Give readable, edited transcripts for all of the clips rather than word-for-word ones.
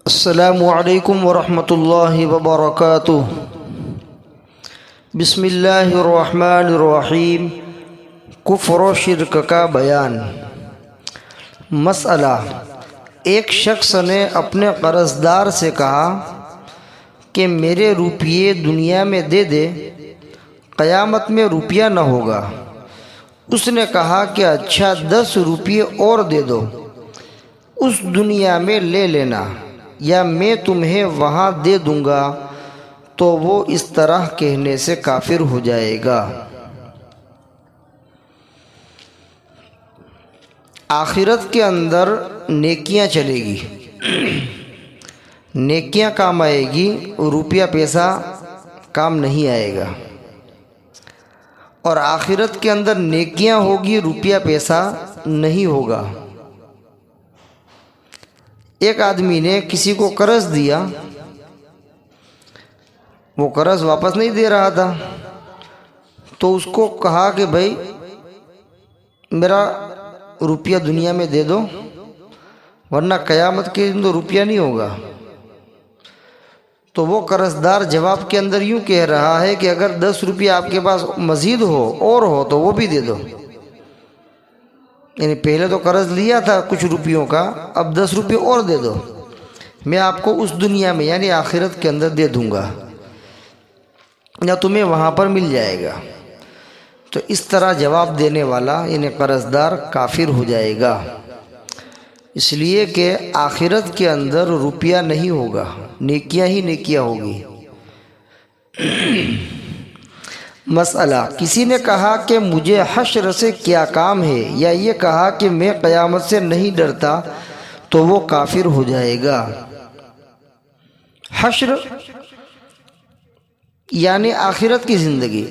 السلام علیکم ورحمۃ اللہ وبرکاتہ۔ بسم اللہ الرحمن الرحیم۔ کفر و شرک کا بیان۔ مسئلہ: ایک شخص نے اپنے قرض دار سے کہا کہ میرے روپیے دنیا میں دے دے، قیامت میں روپیہ نہ ہوگا۔ اس نے کہا کہ اچھا 10 روپیے اور دے دو، اس دنیا میں لے لینا، یا میں تمہیں وہاں دے دوں گا۔ تو وہ اس طرح کہنے سے کافر ہو جائے گا۔ آخرت کے اندر نیکیاں چلے گی، نیکیاں کام آئے گی، روپیہ پیسہ کام نہیں آئے گا۔ اور آخرت کے اندر نیکیاں ہوگی، روپیہ پیسہ نہیں ہوگا۔ ایک آدمی نے کسی کو قرض دیا، وہ قرض واپس نہیں دے رہا تھا، تو اس کو کہا کہ بھائی میرا روپیہ دنیا میں دے دو، ورنہ قیامت کے دن تو روپیہ نہیں ہوگا۔ تو وہ قرض دار جواب کے اندر یوں کہہ رہا ہے کہ اگر 10 روپیہ آپ کے پاس مزید ہو اور ہو تو وہ بھی دے دو۔ یعنی پہلے تو قرض لیا تھا کچھ روپیوں کا، اب 10 روپیے اور دے دو، میں آپ کو اس دنیا میں یعنی آخرت کے اندر دے دوں گا، یا تمہیں وہاں پر مل جائے گا۔ تو اس طرح جواب دینے والا یعنی قرض دار کافر ہو جائے گا، اس لیے کہ آخرت کے اندر روپیہ نہیں ہوگا، نیکیاں ہی نیکیاں ہوگی۔ مسئلہ: کسی نے کہا کہ مجھے حشر سے کیا کام ہے، یا یہ کہا کہ میں قیامت سے نہیں ڈرتا، تو وہ کافر ہو جائے گا۔ حشر یعنی آخرت کی زندگی،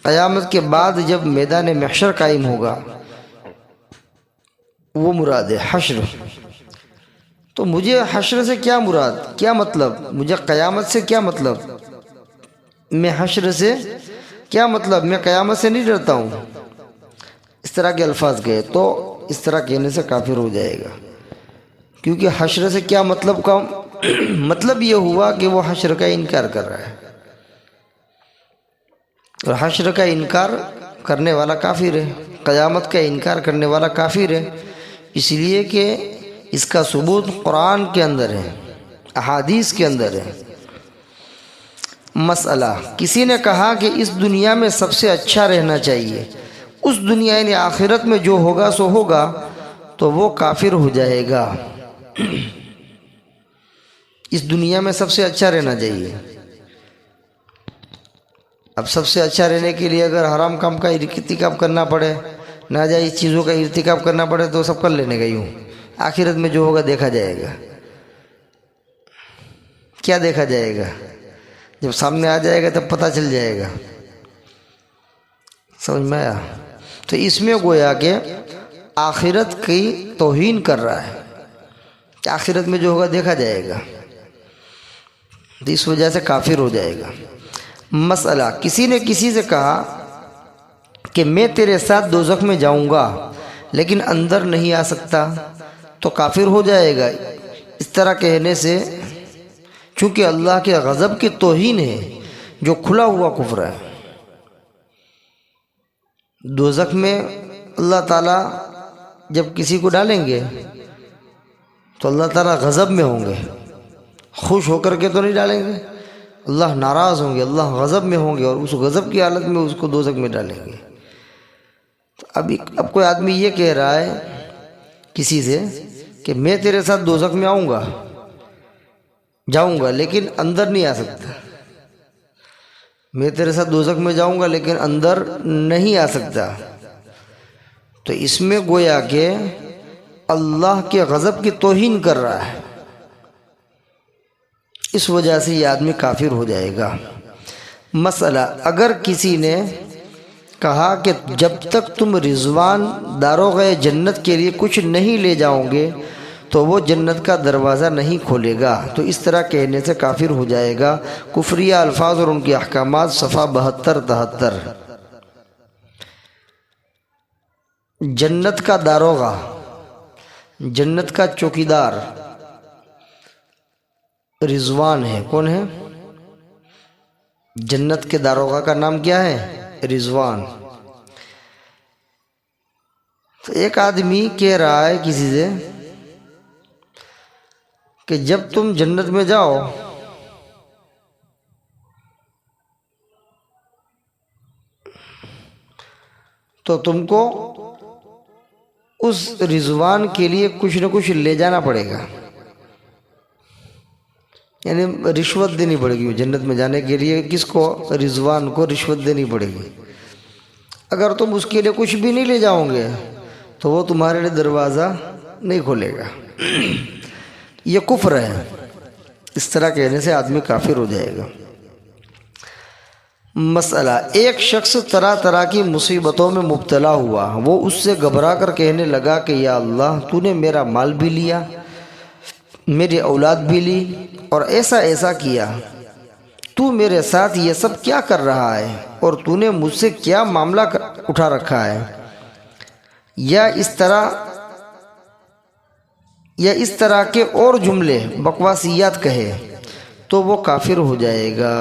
قیامت کے بعد جب میدان محشر قائم ہوگا وہ مراد ہے حشر۔ تو مجھے حشر سے کیا مراد، کیا مطلب، مجھے قیامت سے کیا مطلب، میں حشر سے کیا مطلب، میں قیامت سے نہیں ڈرتا ہوں، اس طرح کے الفاظ گئے تو اس طرح کہنے سے کافر ہو جائے گا۔ کیونکہ حشر سے کیا مطلب کا مطلب یہ ہوا کہ وہ حشر کا انکار کر رہا ہے، اور حشر کا انکار کرنے والا کافر ہے، قیامت کا انکار کرنے والا کافر ہے، اس لیے کہ اس کا ثبوت قرآن کے اندر ہے، احادیث کے اندر ہے۔ مسئلہ: کسی نے کہا کہ اس دنیا میں سب سے اچھا رہنا چاہیے، اس دنیا یعنی آخرت میں جو ہوگا سو ہوگا، تو وہ کافر ہو جائے گا۔ اس دنیا میں سب سے اچھا رہنا چاہیے، اب سب سے اچھا رہنے کے لیے اگر حرام کام کا ارتکاب کرنا پڑے، ناجائز چیزوں کا ارتکاب کرنا پڑے تو سب کر لینے کا، یوں آخرت میں جو ہوگا دیکھا جائے گا۔ کیا دیکھا جائے گا؟ جب سامنے آ جائے گا تب پتہ چل جائے گا، سمجھ میں آیا؟ تو اس میں گویا کہ آخرت کی توہین کر رہا ہے کہ آخرت میں جو ہوگا دیکھا جائے گا، تو اس وجہ سے کافر ہو جائے گا۔ مسئلہ: کسی نے کسی سے کہا کہ میں تیرے ساتھ دوزخ میں جاؤں گا لیکن اندر نہیں آ سکتا، تو کافر ہو جائے گا۔ اس طرح کہنے سے، چونکہ اللہ کے غضب کی توہین ہے، جو کھلا ہوا کفر ہے۔ دوزخ میں اللہ تعالیٰ جب کسی کو ڈالیں گے تو اللہ تعالیٰ غضب میں ہوں گے، خوش ہو کر کے تو نہیں ڈالیں گے، اللہ ناراض ہوں گے، اللہ غضب میں ہوں گے، اور اس غضب کی حالت میں اس کو دوزخ میں ڈالیں گے۔ اب کوئی آدمی یہ کہہ رہا ہے کسی سے کہ میں تیرے ساتھ دوزخ میں جاؤں گا لیکن اندر نہیں آ سکتا، میں تیرے ساتھ دوزخ میں جاؤں گا لیکن اندر نہیں آ سکتا، تو اس میں گویا کہ اللہ کے غضب کی توہین کر رہا ہے، اس وجہ سے یہ آدمی کافر ہو جائے گا۔ مسئلہ: اگر کسی نے کہا کہ جب تک تم رضوان داروغ جنت کے لیے کچھ نہیں لے جاؤ گے تو وہ جنت کا دروازہ نہیں کھولے گا، تو اس طرح کہنے سے کافر ہو جائے گا۔ کفریہ الفاظ اور ان کے احکامات، صفحہ 72-73۔ جنت کا داروغہ، جنت کا چوکیدار، رضوان ہے. کون ہے؟ جنت کے داروغہ کا نام کیا ہے؟ رضوان. تو ایک آدمی کہہ رہا ہے کسی سے کہ جب تم جنت میں جاؤ تو تم کو اس رضوان کے لیے کچھ نہ کچھ لے جانا پڑے گا، یعنی رشوت دینی پڑے گی. جنت میں جانے کے لیے کس کو؟ رضوان کو رشوت دینی پڑے گی. اگر تم اس کے لیے کچھ بھی نہیں لے جاؤ گے تو وہ تمہارے لیے دروازہ نہیں کھولے گا. یہ کفر ہے. اس طرح کہنے سے آدمی کافر ہو جائے گا. مسئلہ، ایک شخص طرح طرح کی مصیبتوں میں مبتلا ہوا. وہ اس سے گھبرا کر کہنے لگا کہ یا اللہ، تو نے میرا مال بھی لیا، میری اولاد بھی لی، اور ایسا ایسا کیا. تو میرے ساتھ یہ سب کیا کر رہا ہے؟ اور تو نے مجھ سے کیا معاملہ اٹھا رکھا ہے؟ یا اس طرح کے اور جملے بکواسیات کہے تو وہ کافر ہو جائے گا.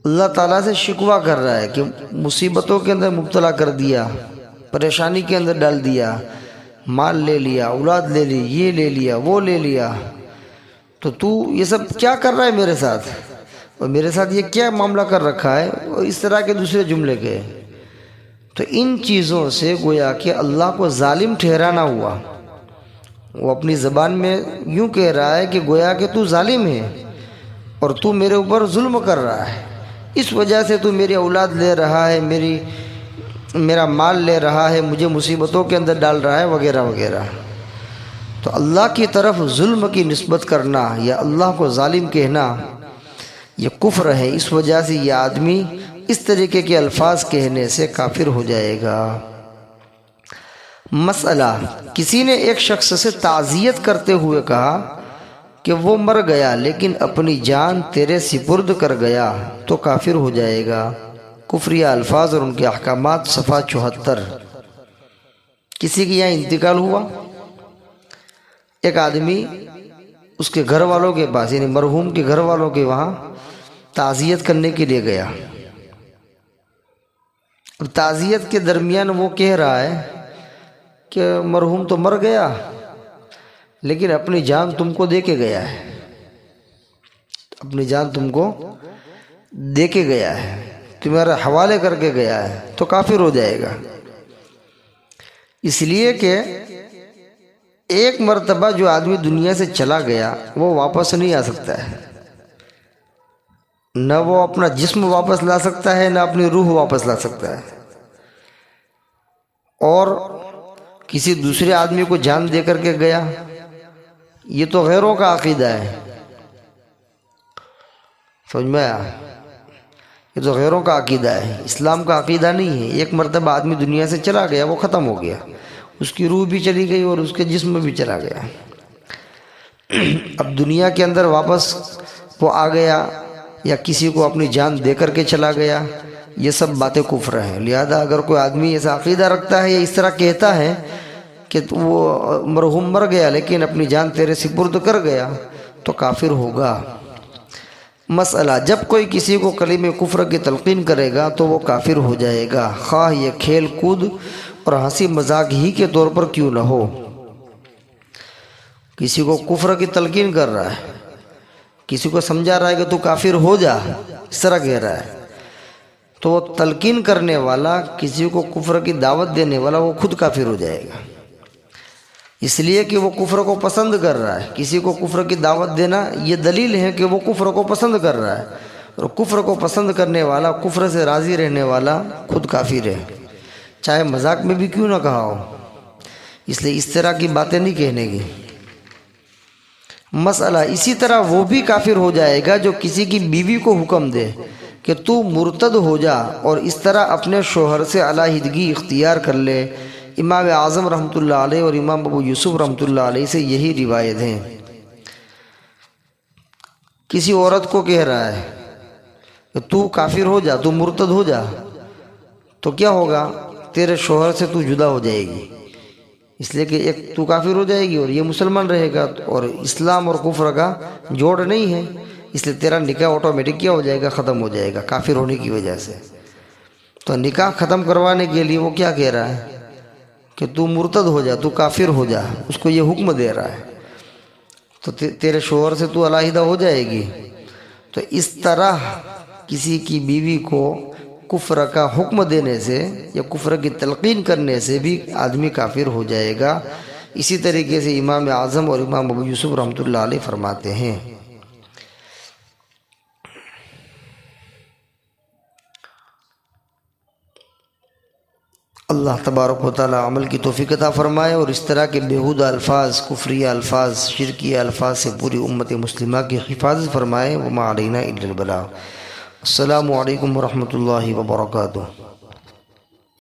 اللہ تعالیٰ سے شکوہ کر رہا ہے کہ مصیبتوں کے اندر مبتلا کر دیا، پریشانی کے اندر ڈال دیا، مال لے لیا، اولاد لے لی، یہ لے لیا، وہ لے لیا، تو یہ سب کیا کر رہا ہے میرے ساتھ، اور میرے ساتھ یہ کیا معاملہ کر رکھا ہے، اور اس طرح کے دوسرے جملے کے. تو ان چیزوں سے گویا کہ اللہ کو ظالم ٹھہرانا ہوا. وہ اپنی زبان میں یوں کہہ رہا ہے کہ گویا کہ تو ظالم ہے اور تو میرے اوپر ظلم کر رہا ہے، اس وجہ سے تو میری اولاد لے رہا ہے، میرا مال لے رہا ہے، مجھے مصیبتوں کے اندر ڈال رہا ہے، وغیرہ وغیرہ. تو اللہ کی طرف ظلم کی نسبت کرنا یا اللہ کو ظالم کہنا یہ کفر ہے. اس وجہ سے یہ آدمی اس طریقے کے الفاظ کہنے سے کافر ہو جائے گا. مسئلہ، کسی نے ایک شخص سے تعزیت کرتے ہوئے کہا کہ وہ مر گیا لیکن اپنی جان تیرے سپرد کر گیا تو کافر ہو جائے گا. کفریہ الفاظ اور ان کے احکامات، صفحہ 74. کسی کی یہاں انتقال ہوا، ایک آدمی اس کے گھر والوں کے پاس، یعنی مرحوم کے گھر والوں کے وہاں تعزیت کرنے کے لیے گیا. اب تعزیت کے درمیان وہ کہہ رہا ہے کہ مرحوم تو مر گیا لیکن اپنی جان تم کو دے کے گیا ہے، اپنی جان تم کو دے کے گیا ہے، تمہارے حوالے کر کے گیا ہے، تو کافر ہو جائے گا. اس لیے کہ ایک مرتبہ جو آدمی دنیا سے چلا گیا وہ واپس نہیں آ سکتا ہے. نہ وہ اپنا جسم واپس لا سکتا ہے، نہ اپنی روح واپس لا سکتا ہے. اور کسی دوسرے آدمی کو جان دے کر کے گیا، یہ تو غیروں کا عقیدہ ہے. سمجھ میں آیا؟ یہ تو غیروں کا عقیدہ ہے، اسلام کا عقیدہ نہیں ہے. ایک مرتبہ آدمی دنیا سے چلا گیا، وہ ختم ہو گیا، اس کی روح بھی چلی گئی اور اس کے جسم بھی چلا گیا. اب دنیا کے اندر واپس وہ آ گیا یا کسی کو اپنی جان دے کر کے چلا گیا، یہ سب باتیں کفر ہیں. لہذا اگر کوئی آدمی ایسا عقیدہ رکھتا ہے یا اس طرح کہتا ہے کہ وہ مرحوم مر گیا لیکن اپنی جان تیرے سپرد کر گیا تو کافر ہوگا. مسئلہ، جب کوئی کسی کو کلمہ کفر کی تلقین کرے گا تو وہ کافر ہو جائے گا، خواہ یہ کھیل کود اور ہنسی مذاق ہی کے طور پر کیوں نہ ہو. کسی کو کفر کی تلقین کر رہا ہے، کسی کو سمجھا رہا ہے کہ تو کافر ہو جا، اس طرح کہہ رہا ہے، تو وہ تلقین کرنے والا، کسی کو کفر کی دعوت دینے والا، وہ خود کافر ہو جائے گا. اس لیے کہ وہ کفر کو پسند کر رہا ہے. کسی کو کفر کی دعوت دینا یہ دلیل ہے کہ وہ کفر کو پسند کر رہا ہے، اور کفر کو پسند کرنے والا، کفر سے راضی رہنے والا خود کافر ہے، چاہے مذاق میں بھی کیوں نہ کہا ہو. اس لیے اس طرح کی باتیں نہیں کہنے کی. مسئلہ، اسی طرح وہ بھی کافر ہو جائے گا جو کسی کی بیوی کو حکم دے کہ تو مرتد ہو جا اور اس طرح اپنے شوہر سے علیحدگی اختیار کر لے. امام اعظم رحمۃ اللہ علیہ اور امام ابو یوسف رحمۃ اللہ علیہ سے یہی روایت ہیں. کسی عورت کو کہہ رہا ہے کہ تو کافر ہو جا، تو مرتد ہو جا، تو کیا ہوگا؟ تیرے شوہر سے تو جدا ہو جائے گی. اس لیے کہ ایک تو کافر ہو جائے گی اور یہ مسلمان رہے گا، اور اسلام اور کفر کا جوڑ نہیں ہے، اس لیے تیرا نکاح آٹومیٹک کیا ہو جائے گا، ختم ہو جائے گا کافر ہونے کی وجہ سے۔ تو نکاح ختم کروانے کے لیے وہ کیا کہہ رہا ہے کہ تو مرتد ہو جا، تو کافر ہو جا، اس کو یہ حکم دے رہا ہے، تو تیرے شوہر سے تو علیحدہ ہو جائے گی۔ تو اس طرح کسی کی بیوی کو کفر کا حکم دینے سے یا کفر کی تلقین کرنے سے بھی آدمی کافر ہو جائے گا۔ اسی طریقے سے امام اعظم اور امام ابو یوسف رحمۃ اللہ علیہ فرماتے ہیں۔ اللہ تبارک و تعالی عمل کی توفیق عطا فرمائے اور اس طرح کے بیہودہ الفاظ، کفریہ الفاظ، شرکیہ الفاظ سے پوری امت مسلمہ کی حفاظت فرمائے۔ وما علینا الا البلاغ۔ السلام علیکم ورحمۃ اللہ وبرکاتہ۔